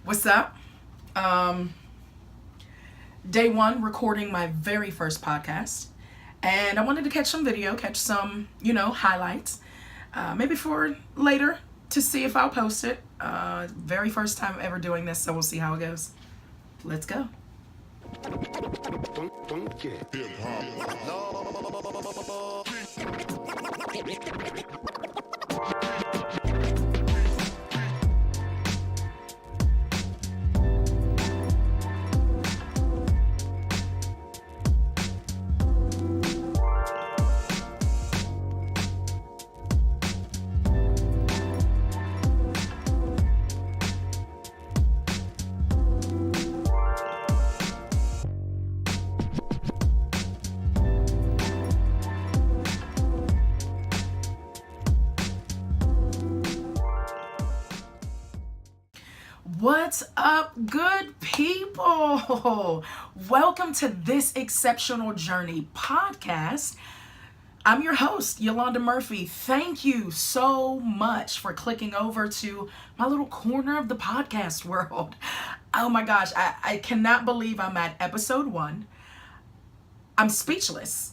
What's up? Um, Day one, recording my very first podcast. And I wanted to catch some video, catch some, highlights. Maybe for later to see if I'll post it. Very first time ever doing this, so we'll see how it goes. Let's go. What's up, good people? Welcome to This Exceptional Journey podcast. I'm your host, Yolanda Murphy. Thank you so much for clicking over to my little corner of the podcast world. Oh my gosh, I cannot believe I'm at episode 1. I'm speechless.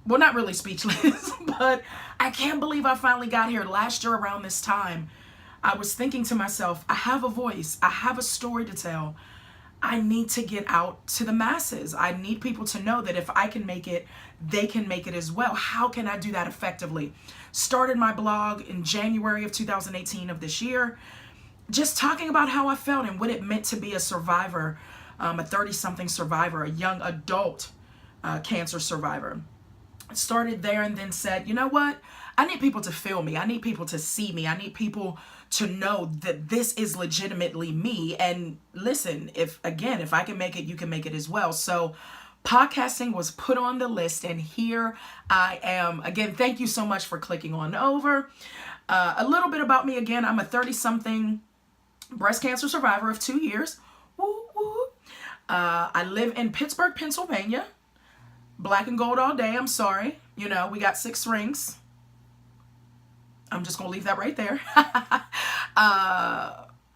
Well, not really speechless, but I can't believe I finally got here last year around this time. I was thinking to myself, I have a voice, I have a story to tell. I need to get out to the masses. I need people to know that if I can make it, they can make it as well. How can I do that effectively? Started my blog in January of 2018 of this year, just talking about how I felt and what it meant to be a survivor, a 30-something survivor, a young adult cancer survivor. Started there and then said, you know what? I need people to feel me. I need people to see me. I need people to know that this is legitimately me. And listen, if I can make it, you can make it as well. So podcasting was put on the list and here I am. Again, thank you so much for clicking on over. A little bit about me again. I'm a 30-something breast cancer survivor of 2 years. Woo, woo. I live in Pittsburgh, Pennsylvania. Black and gold all day. I'm sorry. We got 6 rings. I'm just going to leave that right there.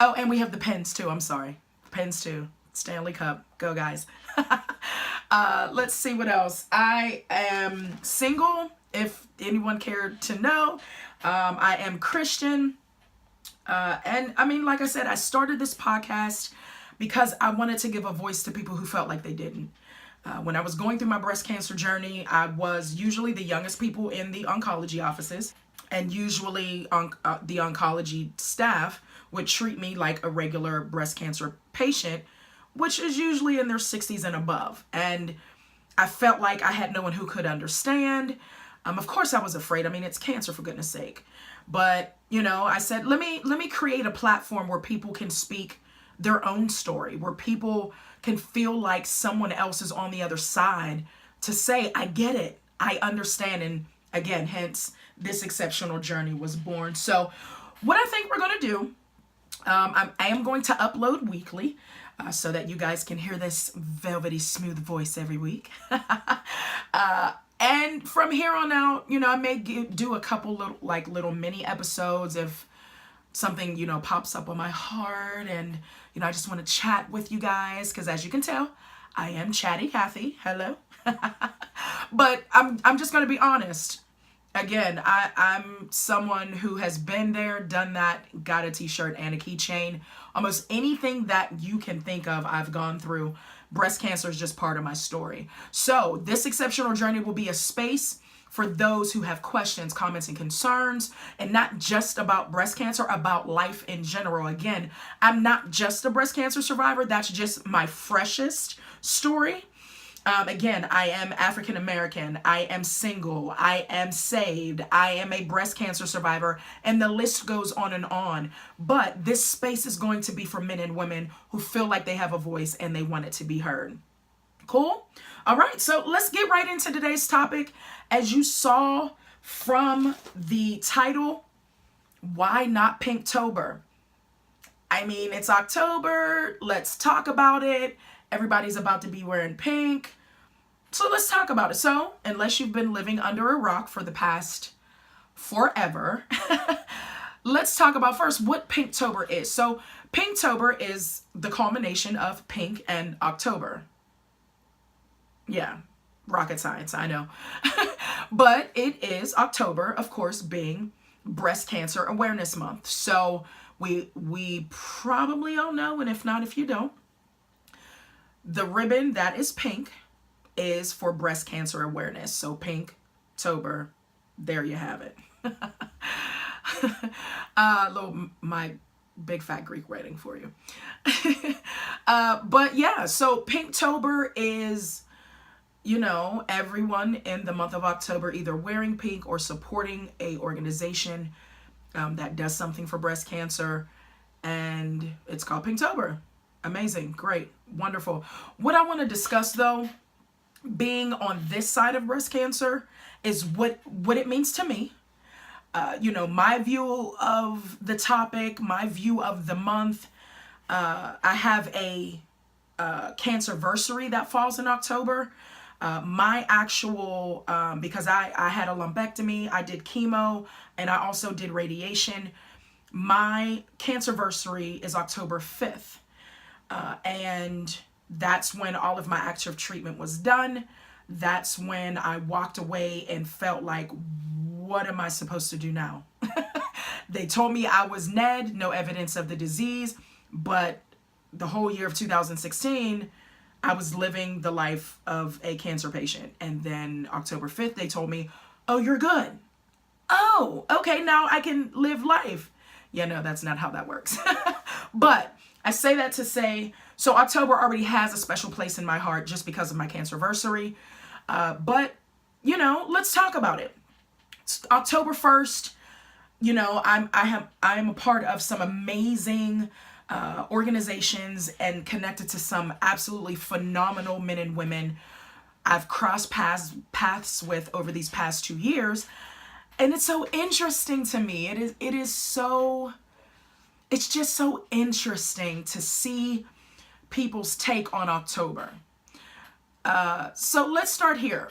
And we have the pens too. I'm sorry. Pens too. Stanley Cup. Go guys. Let's see what else. I am single, if anyone cared to know. I am Christian. And I mean, like I said, I started this podcast because I wanted to give a voice to people who felt like they didn't. When I was going through my breast cancer journey, I was usually the youngest people in the oncology offices, and usually the oncology staff would treat me like a regular breast cancer patient, which is usually in their 60s and above. And I felt like I had no one who could understand. Of course I was afraid. I mean, it's cancer, for goodness sake. But, I said, let me create a platform where people can speak their own story, where people can feel like someone else is on the other side to say, I get it, I understand. And again, hence this exceptional journey was born. So what I think we're going to do, I am going to upload weekly so that you guys can hear this velvety smooth voice every week. And from here on out, I may do a couple little mini episodes if something, pops up on my heart and, I just want to chat with you guys because as you can tell, I am Chatty Cathy. Hello. But I'm just going to be honest. Again, I'm someone who has been there, done that, got a t-shirt and a keychain. Almost anything that you can think of, I've gone through. Breast cancer is just part of my story. So this exceptional journey will be a space for those who have questions, comments, and concerns, and not just about breast cancer, about life in general. Again, I'm not just a breast cancer survivor. That's just my freshest story. Again, I am African American. I am single. I am saved. I am a breast cancer survivor, and the list goes on and on. But this space is going to be for men and women who feel like they have a voice and they want it to be heard. Cool? All right, so let's get right into today's topic. As you saw from the title, why not Pinktober? I mean, it's October. Let's talk about it. Everybody's about to be wearing pink. So let's talk about it. So, unless you've been living under a rock for the past forever, let's talk about first what Pinktober is. So Pinktober is the culmination of pink and October. Yeah, rocket science, I know. But it is October, of course, being Breast Cancer Awareness Month. So we probably all know, and if not, if you don't, the ribbon that is pink is for breast cancer awareness. So Pinktober, there you have it. My big fat Greek writing for you. But yeah, so Pinktober is, everyone in the month of October either wearing pink or supporting a organization that does something for breast cancer, and it's called Pinktober. Amazing, great, wonderful. What I want to discuss, though, being on this side of breast cancer, is what it means to me. My view of the topic, my view of the month. I have a cancerversary that falls in October. My actual, because I had a lumpectomy, I did chemo, and I also did radiation. My cancerversary is October 5th. And that's when all of my active treatment was done. That's when I walked away and felt like, what am I supposed to do now? They told me I was NED, no evidence of the disease, but the whole year of 2016, I was living the life of a cancer patient. And then October 5th, they told me, oh, you're good. Oh, okay, now I can live life. Yeah, no, that's not how that works. But I say that to say, so October already has a special place in my heart just because of my cancerversary. But, let's talk about it. It's October 1st, I am a part of some amazing organizations and connected to some absolutely phenomenal men and women I've crossed paths with over these past 2 years. And it's so interesting to me. It's just so interesting to see people's take on October. So let's start here.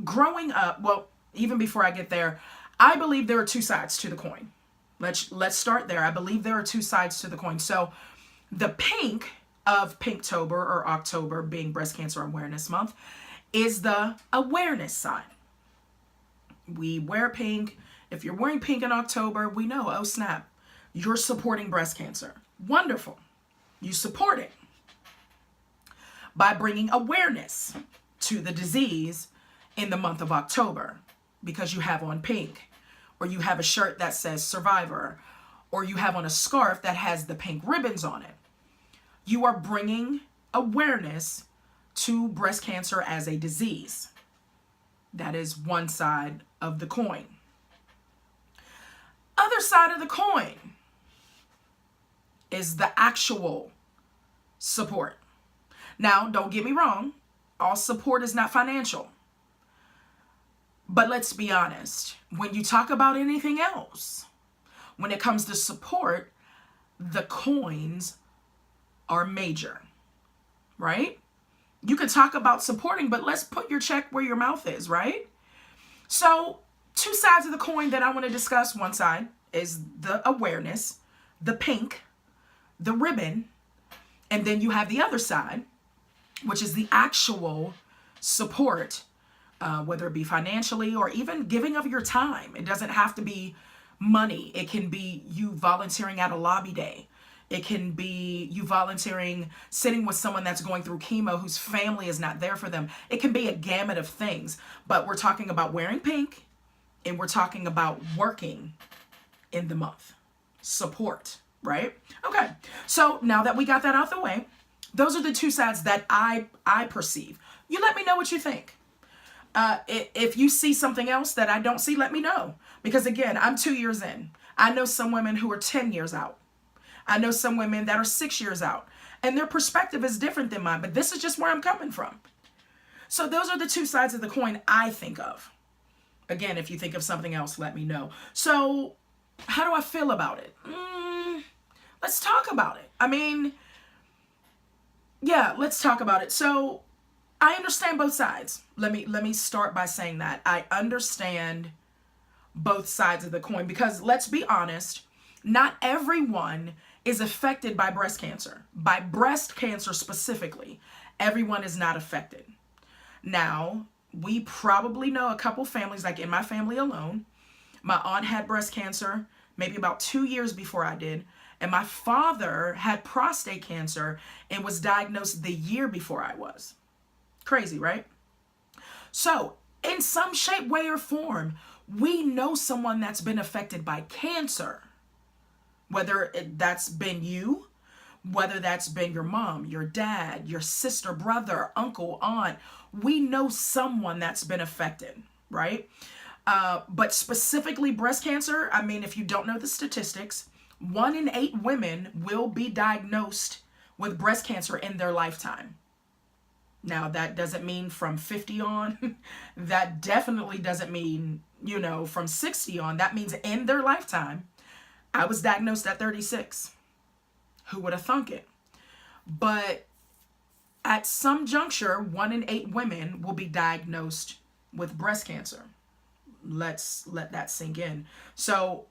Growing up, well, even before I get there, I believe there are two sides to the coin. Let's start there. I believe there are two sides to the coin. So the pink of Pinktober, or October being Breast Cancer Awareness Month, is the awareness side. We wear pink. If you're wearing pink in October, we know, oh snap, you're supporting breast cancer. Wonderful. You support it by bringing awareness to the disease in the month of October, because you have on pink, or you have a shirt that says survivor, or you have on a scarf that has the pink ribbons on it. You are bringing awareness to breast cancer as a disease. That is one side of the coin. Other side of the coin is the actual support. Now, don't get me wrong, all support is not financial. But let's be honest, when you talk about anything else, when it comes to support, the coins are major, right? You can talk about supporting, but let's put your check where your mouth is, right? So, two sides of the coin that I want to discuss. One side is the awareness, the pink, the ribbon, and then you have the other side, which is the actual support, whether it be financially or even giving of your time. It doesn't have to be money. It can be you volunteering at a lobby day. It can be you volunteering, sitting with someone that's going through chemo whose family is not there for them. It can be a gamut of things, but we're talking about wearing pink, and we're talking about working in the month. Support, right? Okay, so now that we got that out the way, those are the two sides that I perceive. You let me know what you think. If you see something else that I don't see, let me know. Because again, I'm 2 years in. I know some women who are 10 years out. I know some women that are 6 years out. And their perspective is different than mine. But this is just where I'm coming from. So those are the two sides of the coin I think of. Again, if you think of something else, let me know. So how do I feel about it? Let's talk about it. I mean, yeah, let's talk about it. So I understand both sides. Let me start by saying that I understand both sides of the coin, because let's be honest, Not everyone is affected by breast cancer. By breast cancer specifically, everyone is not affected. Now, we probably know a couple families, like in my family alone. My aunt had breast cancer maybe about 2 years before I did. And my father had prostate cancer and was diagnosed the year before I was. Crazy, right? So, in some shape, way, or form, we know someone that's been affected by cancer. Whether that's been you, whether that's been your mom, your dad, your sister, brother, uncle, aunt. We know someone that's been affected, right? But specifically breast cancer, I mean, if you don't know the statistics, 1 in 8 women will be diagnosed with breast cancer in their lifetime. Now, that doesn't mean from 50 on. That definitely doesn't mean, from 60 on. That means in their lifetime. I was diagnosed at 36. Who would have thunk it? But at some juncture, 1 in 8 women will be diagnosed with breast cancer. Let's let that sink in. So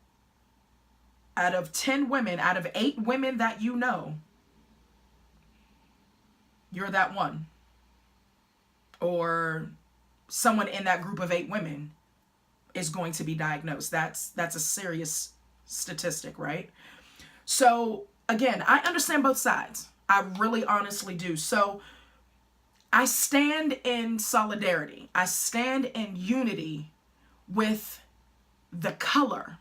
out of 10 women, out of 8 women that you know, you're that one. Or someone in that group of 8 women is going to be diagnosed. That's a serious statistic, right? So again, I understand both sides. I really honestly do. So I stand in solidarity. I stand in unity with the color.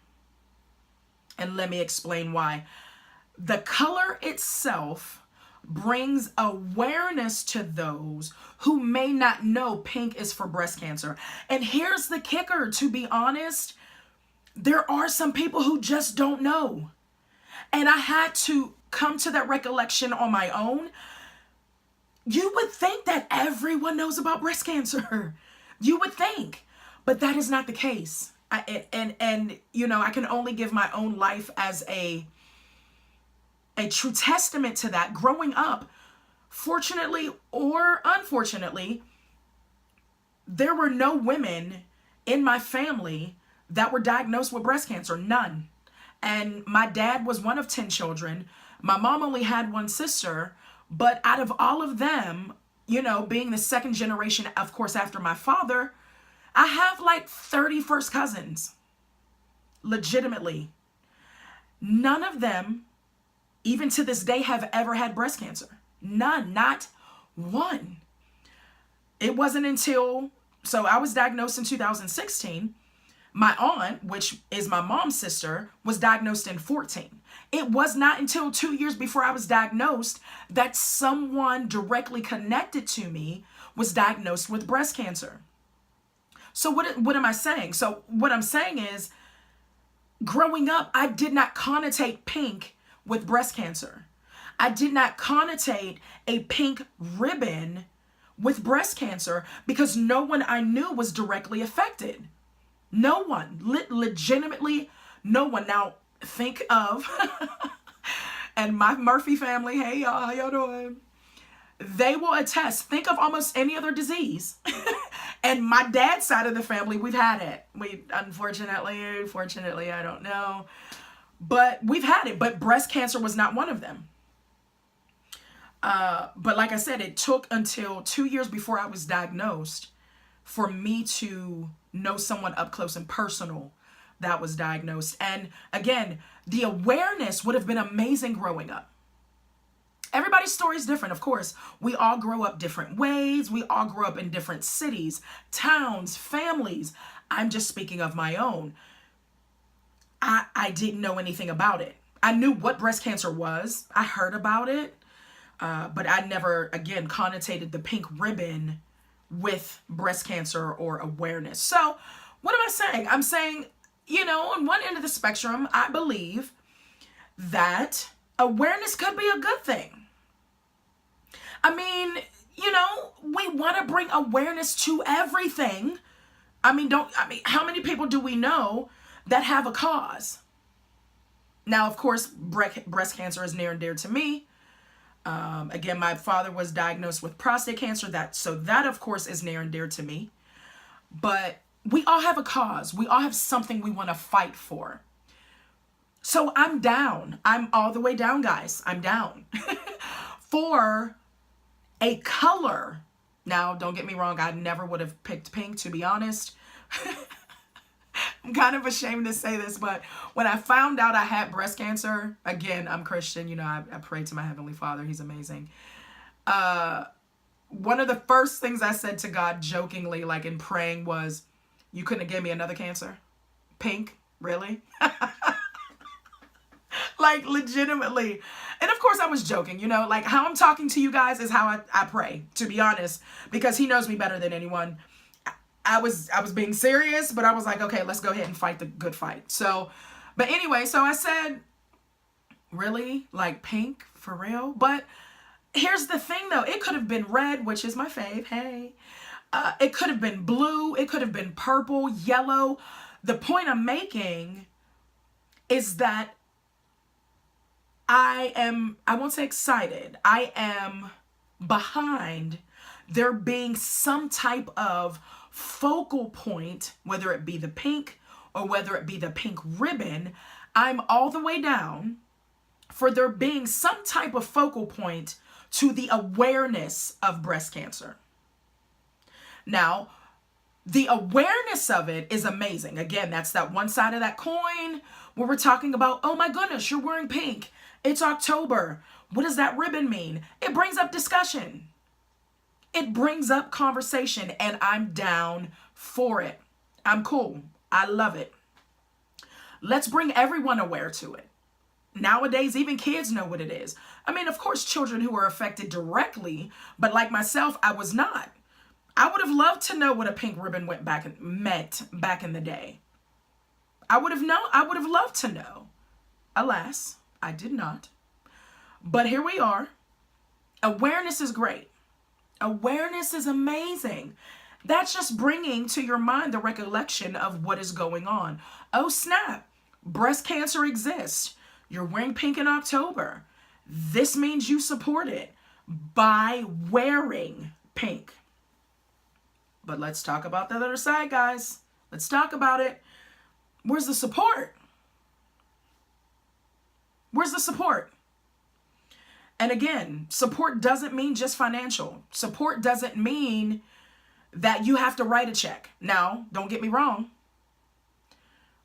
And let me explain why. The color itself brings awareness to those who may not know pink is for breast cancer. And here's the kicker, to be honest, there are some people who just don't know. And I had to come to that recollection on my own. You would think that everyone knows about breast cancer. You would think, but that is not the case. I can only give my own life as a true testament to that. Growing up, fortunately or unfortunately, there were no women in my family that were diagnosed with breast cancer. None. And my dad was one of 10 children. My mom only had one sister. But out of all of them, being the second generation, of course, after my father, I have like 30 first cousins. Legitimately. None of them, even to this day, have ever had breast cancer. None. Not one. It wasn't until, so I was diagnosed in 2016. My aunt, which is my mom's sister, was diagnosed in 14. It was not until 2 years before I was diagnosed that someone directly connected to me was diagnosed with breast cancer. So what am I saying? So what I'm saying is, growing up, I did not connotate pink with breast cancer. I did not connotate a pink ribbon with breast cancer because no one I knew was directly affected. No one. Legitimately no one. Now, think of, and my Murphy family, hey y'all, how y'all doing? They will attest. Think of almost any other disease. And my dad's side of the family, we've had it. Fortunately, I don't know. But we've had it. But breast cancer was not one of them. But like I said, it took until 2 years before I was diagnosed for me to know someone up close and personal that was diagnosed. And again, the awareness would have been amazing growing up. Everybody's story is different, of course. We all grow up different ways. We all grow up in different cities, towns, families. I'm just speaking of my own. I didn't know anything about it. I knew what breast cancer was. I heard about it. But I never, again, connotated the pink ribbon with breast cancer or awareness. So what am I saying? I'm saying, on one end of the spectrum, I believe that awareness could be a good thing. I mean, we want to bring awareness to everything. How many people do we know that have a cause? Now, of course, breast cancer is near and dear to me. Again, my father was diagnosed with prostate cancer. That of course is near and dear to me. But we all have a cause. We all have something we want to fight for. So I'm down. I'm all the way down, guys. I'm down for a color. Now, don't get me wrong. I never would have picked pink, to be honest. I'm kind of ashamed to say this, but when I found out I had breast cancer, again, I'm Christian. You know, I pray to my Heavenly Father. He's amazing. One of the first things I said to God jokingly, like in praying, was, you couldn't have given me another cancer? Pink? Really? Like, legitimately. And of course I was joking, you know, like how I'm talking to you guys is how I pray, to be honest, because he knows me better than anyone. I was being serious, but I was like, okay, let's go ahead and fight the good fight. So, but anyway, so I said, really? Like pink? For real? But here's the thing though. It could have been red, which is my fave. Hey. It could have been blue. It could have been purple, yellow. The point I'm making is that I won't say excited. I am behind there being some type of focal point, whether it be the pink or whether it be the pink ribbon. I'm all the way down for there being some type of focal point to the awareness of breast cancer. Now, the awareness of it is amazing. Again, that's that one side of that coin where we're talking about, oh my goodness, you're wearing pink. It's October. What does that ribbon mean? It brings up discussion. It brings up conversation, and I'm down for it. I'm cool. I love it. Let's bring everyone aware to it. Nowadays, even kids know what it is. I mean, of course, children who are affected directly, but like myself, I was not. I would have loved to know what a pink ribbon meant back in the day. I would have loved to know. Alas, I did not. But here we are. Awareness is great. Awareness is amazing. That's just bringing to your mind the recollection of what is going on. Oh, snap. Breast cancer exists. You're wearing pink in October. This means you support it by wearing pink. But let's talk about the other side, guys. Let's talk about it. Where's the support? Where's the support? And again, support doesn't mean just financial. Support doesn't mean that you have to write a check. Now, don't get me wrong.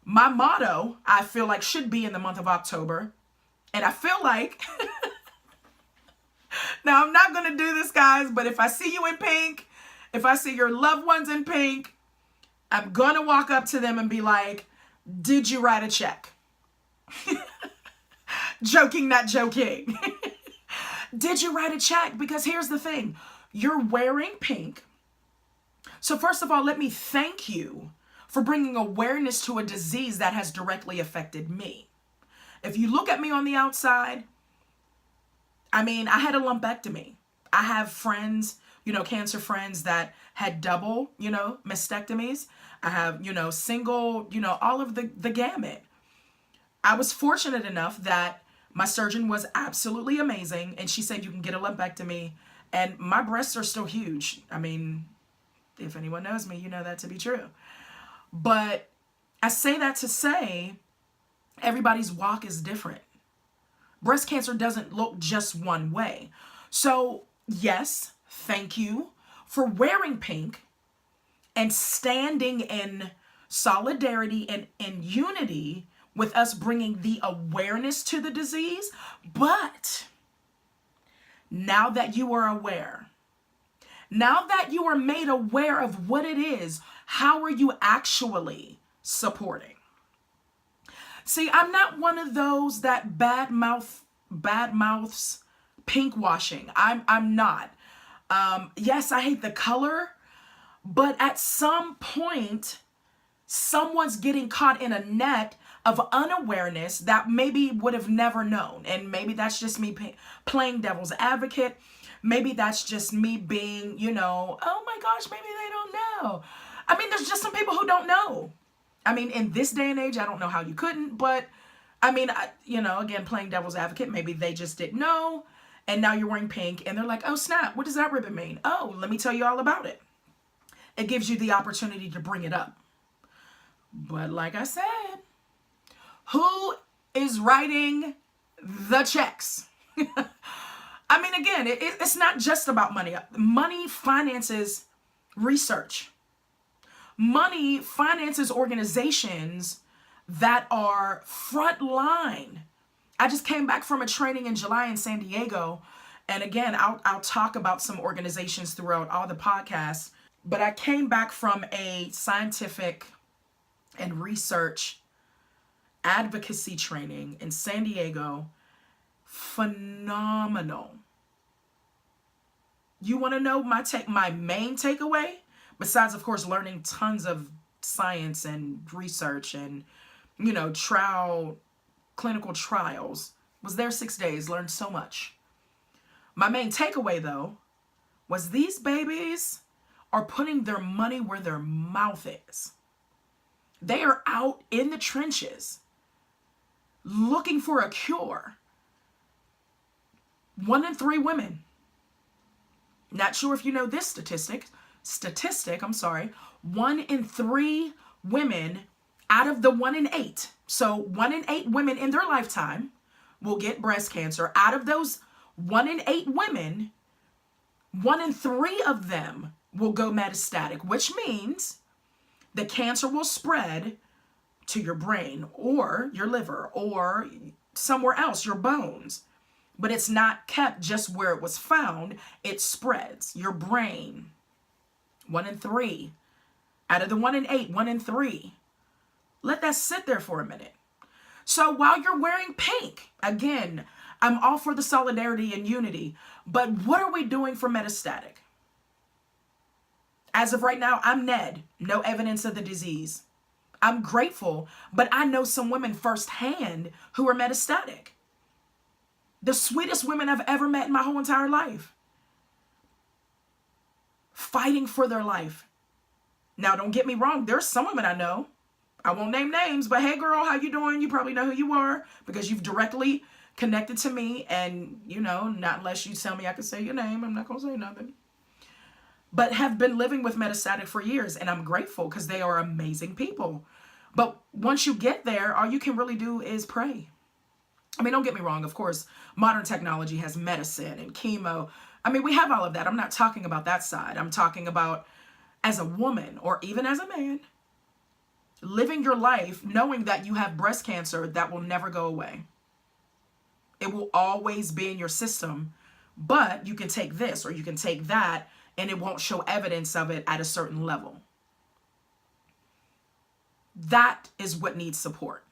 My motto, I feel like, should be in the month of October. And I feel like, now I'm not going to do this, guys, but if I see you in pink, if I see your loved ones in pink, I'm going to walk up to them and be like, did you write a check? Joking, not joking. Did you write a check? Because here's the thing. You're wearing pink. So first of all, let me thank you for bringing awareness to a disease that has directly affected me. If you look at me on the outside, I mean, I had a lumpectomy. I have friends, cancer friends that had double, mastectomies. I have, single, all of the gamut. I was fortunate enough that my surgeon was absolutely amazing. And she said, you can get a lumpectomy. And my breasts are still huge. I mean, if anyone knows me, you know that to be true. But I say that to say everybody's walk is different. Breast cancer doesn't look just one way. So yes, thank you for wearing pink and standing in solidarity and in unity with us bringing the awareness to the disease. But now that you are aware, now that you are made aware of what it is, how are you actually supporting? See, I'm not one of those that bad mouths pink washing. I'm not. Yes, I hate the color, but at some point, someone's getting caught in a net of unawareness that maybe would have never known. And maybe that's just me playing devil's advocate. Maybe that's just me being, oh my gosh, maybe they don't know. I mean, there's just some people who don't know. I mean, in this day and age, I don't know how you couldn't, but I mean, again, playing devil's advocate, maybe they just didn't know. And now you're wearing pink and they're like, oh snap, what does that ribbon mean? Oh, let me tell you all about it. It gives you the opportunity to bring it up. But like I said, who is writing the checks. I mean, again, it's not just about money. Money finances research. Money finances organizations that are frontline. I just came back from a training in July in San Diego. And again, I'll talk about some organizations throughout all the podcasts. But I came back from a scientific and research advocacy training in San Diego. Phenomenal. You want to know my main takeaway? Besides, of course, learning tons of science and research and, clinical trials. Was there 6 days, learned so much. My main takeaway, though, was these babies are putting their money where their mouth is. They are out in the trenches looking for a cure. 1 in 3 women. Not sure if you know this statistic. 1 in 3 women out of the 1 in 8. So 1 in 8 women in their lifetime will get breast cancer. Out of those 1 in 8 women, 1 in 3 of them will go metastatic, which means the cancer will spread to your brain or your liver or somewhere else, your bones. But it's not kept just where it was found. It spreads. Your brain. 1 in 3. Out of the 1 in 8, 1 in 3. Let that sit there for a minute. So while you're wearing pink, again, I'm all for the solidarity and unity. But what are we doing for metastatic? As of right now, I'm Ned. No evidence of the disease. I'm grateful, but I know some women firsthand who are metastatic. The sweetest women I've ever met in my whole entire life. Fighting for their life. Now, don't get me wrong. There's some women I know. I won't name names, but hey, girl, how you doing? You probably know who you are because you've directly connected to me. And, not unless you tell me I can say your name. I'm not going to say nothing. But have been living with metastatic for years. And I'm grateful because they are amazing people. But once you get there, all you can really do is pray. I mean, don't get me wrong. Of course, modern technology has medicine and chemo. I mean, we have all of that. I'm not talking about that side. I'm talking about as a woman or even as a man, living your life knowing that you have breast cancer that will never go away. It will always be in your system, but you can take this or you can take that and it won't show evidence of it at a certain level. That is what needs support.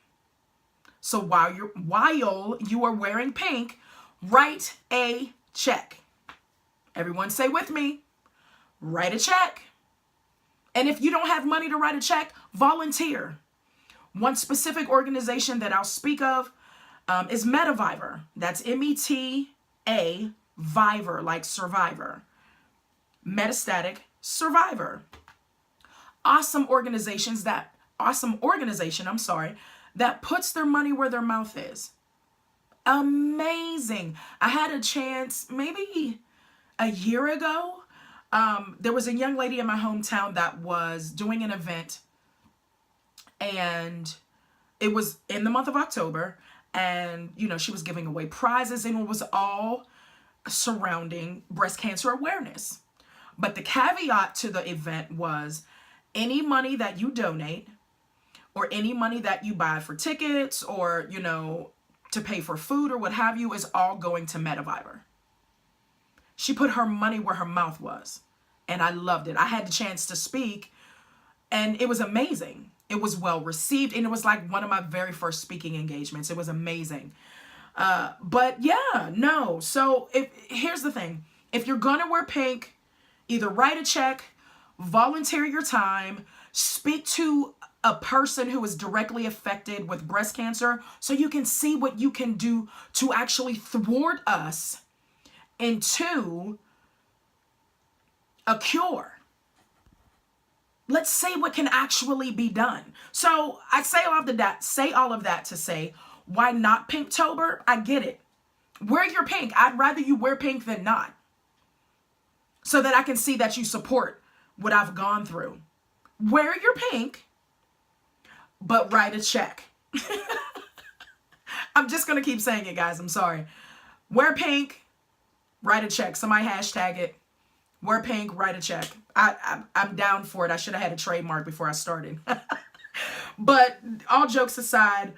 So while you are wearing pink, write a check. Everyone say with me, write a check. And if you don't have money to write a check, volunteer. One specific organization that I'll speak of is Metaviver. That's M-E-T-A, Viver, like survivor. Metastatic survivor. Awesome organization, that puts their money where their mouth is. Amazing. I had a chance maybe a year ago. There was a young lady in my hometown that was doing an event, and it was in the month of October, and she was giving away prizes, and it was all surrounding breast cancer awareness. But the caveat to the event was any money that you donate or any money that you buy for tickets or, to pay for food or what have you is all going to Metaviver. She put her money where her mouth was. And I loved it. I had the chance to speak and it was amazing. It was well received. And it was like one of my very first speaking engagements. It was amazing. But yeah, no. So here's the thing. If you're going to wear pink, either write a check, volunteer your time, speak to a person who is directly affected with breast cancer so you can see what you can do to actually thwart us into a cure. Let's see what can actually be done. So I say all of that to say, why not Pinktober? I get it. Wear your pink. I'd rather you wear pink than not, so that I can see that you support what I've gone through. Wear your pink, but write a check. I'm just going to keep saying it, guys. I'm sorry. Wear pink, write a check. Somebody hashtag it. Wear pink, write a check. I'm down for it. I should have had a trademark before I started. But all jokes aside,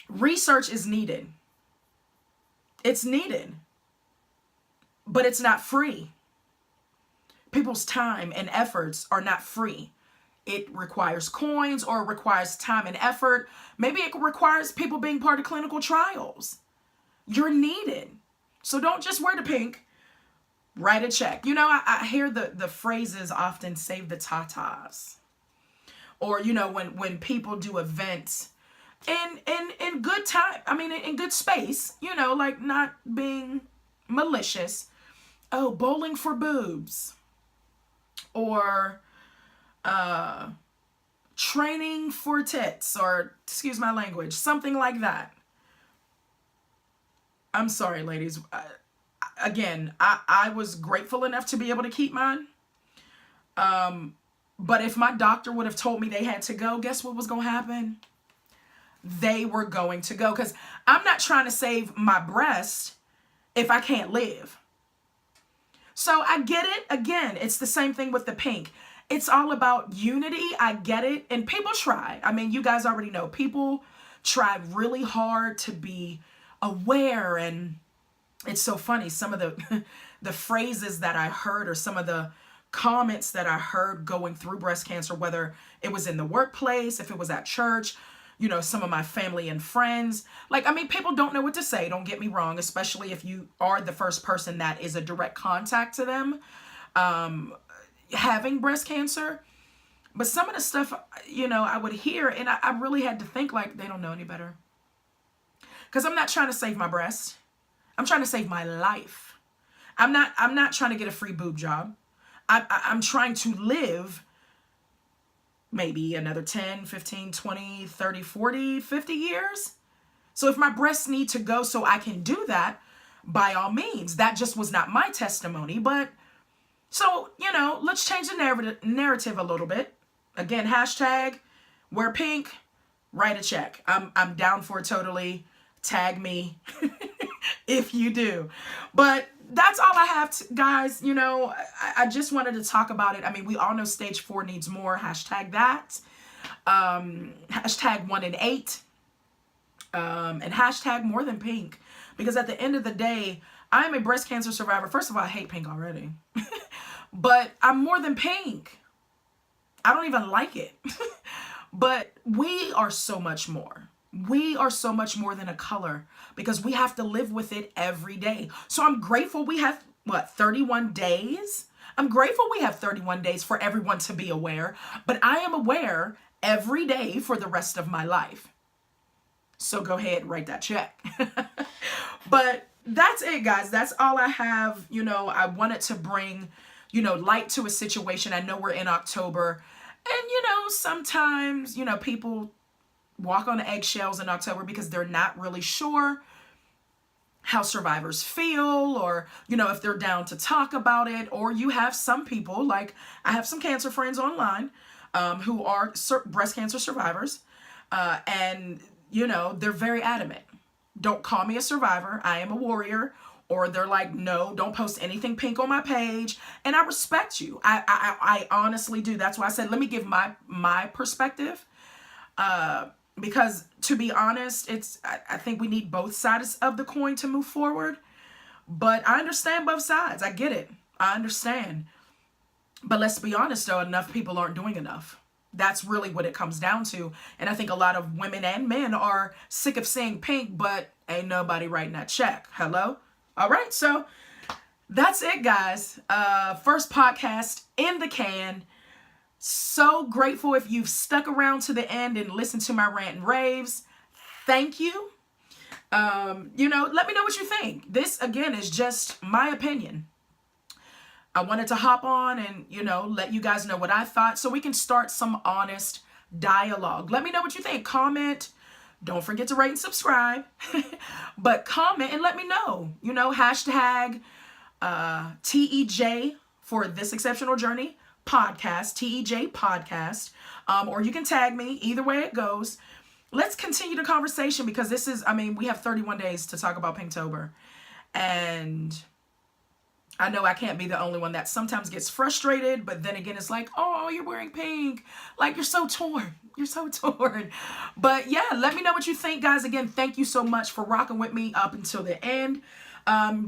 research is needed. It's needed. But it's not free. People's time and efforts are not free. It requires coins, or it requires time and effort. Maybe it requires people being part of clinical trials. You're needed. So don't just wear the pink. Write a check. You know, I hear the phrases often, save the tatas. Or, you know, when people do events in good time, I mean, in good space, you know, like not being malicious. Oh, bowling for boobs. Or training for tits, or excuse my language, something like that. I'm sorry, ladies. Again, I was grateful enough to be able to keep mine. But if my doctor would have told me they had to go, guess what was going to happen? They were going to go, because I'm not trying to save my breast if I can't live. So I get it. Again, it's the same thing with the pink. It's all about unity. I get it. And people try. I mean, you guys already know. People try really hard to be aware. And it's so funny. Some of the phrases that I heard, or some of the comments that I heard going through breast cancer, whether it was in the workplace, if it was at church, you know, some of my family and friends. Like, I mean, people don't know what to say. Don't get me wrong, especially if you are the first person that is a direct contact to them having breast cancer. But some of the stuff, you know, I would hear, and I really had to think, like, they don't know any better. Because I'm not trying to save my breast. I'm trying to save my life. I'm not trying to get a free boob job. I'm trying to live maybe another 10, 15, 20, 30, 40, 50 years. So if my breasts need to go so I can do that, by all means. That just was not my testimony. But so, you know, let's change the narrative a little bit. Again, hashtag wear pink, write a check. I'm down for it totally. Tag me if you do. But that's all I have, guys. You know, I just wanted to talk about it. I mean, we all know stage 4 needs more. Hashtag that. Hashtag 1 in 8. And hashtag more than pink. Because at the end of the day, I'm a breast cancer survivor. First of all, I hate pink already. But I'm more than pink. I don't even like it. But we are so much more. We are so much more than a color, because we have to live with it every day. So I'm grateful we have, 31 days? I'm grateful we have 31 days for everyone to be aware, but I am aware every day for the rest of my life. So go ahead and write that check. But that's it, guys. That's all I have. You know, I wanted to bring, you know, light to a situation. I know we're in October, and, you know, sometimes, you know, people walk on eggshells in October because they're not really sure how survivors feel, or, you know, if they're down to talk about it. Or you have some people, like I have some cancer friends online who are breast cancer survivors, and, you know, they're very adamant. Don't call me a survivor. I am a warrior. Or they're like, no, don't post anything pink on my page. And I respect you. I honestly do. That's why I said, let me give my perspective. Because to be honest, I think we need both sides of the coin to move forward. But I understand both sides. I get it. I understand. But let's be honest, though, enough people aren't doing enough. That's really what it comes down to. And I think a lot of women and men are sick of seeing pink, but ain't nobody writing that check. Hello? All right. So that's it, guys. First podcast in the can. So grateful if you've stuck around to the end and listened to my rant and raves. Thank you. You know, let me know what you think. This, again, is just my opinion. I wanted to hop on and, you know, let you guys know what I thought so we can start some honest dialogue. Let me know what you think. Comment. Don't forget to rate and subscribe. But comment and let me know. You know, hashtag TEJ for This Exceptional Journey podcast, TEJ podcast. Or you can tag me. Either way it goes. let's continue the conversation, because this is, I mean, we have 31 days to talk about Pinktober. And I know I can't be the only one that sometimes gets frustrated, but then again, it's like, oh, you're wearing pink. Like, you're so torn. You're so torn. But yeah, let me know what you think, guys. Again, thank you so much for rocking with me up until the end.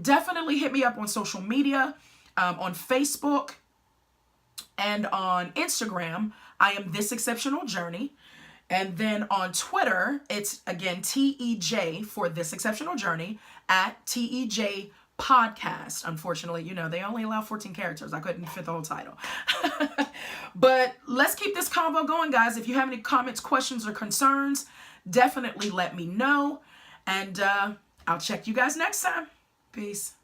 Definitely hit me up on social media, on Facebook and on Instagram. I am This Exceptional Journey. And then on Twitter, it's, again, TEJ for This Exceptional Journey, at TEJ Podcast. Unfortunately, you know, they only allow 14 characters. I couldn't fit the whole title. But let's keep this convo going, guys. If you have any comments, questions, or concerns, definitely let me know. And I'll check you guys next time. Peace.